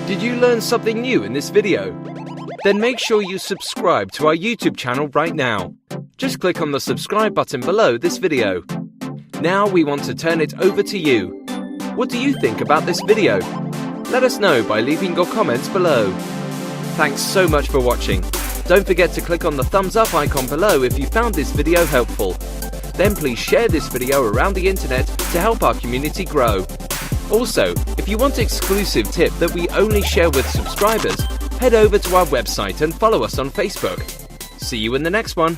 Did you learn something new in this video? Then make sure you subscribe to our YouTube channel right now. Just click on the subscribe button below this video. Now we want to turn it over to you. What do you think about this video? Let us know by leaving your comments below. Thanks so much for watching. Don't forget to click on the thumbs up icon below if you found this video helpful. Then please share this video around the internet to help our community grow. Also, if you want an exclusive tip that we only share with subscribers, head over to our website and follow us on Facebook. See you in the next one.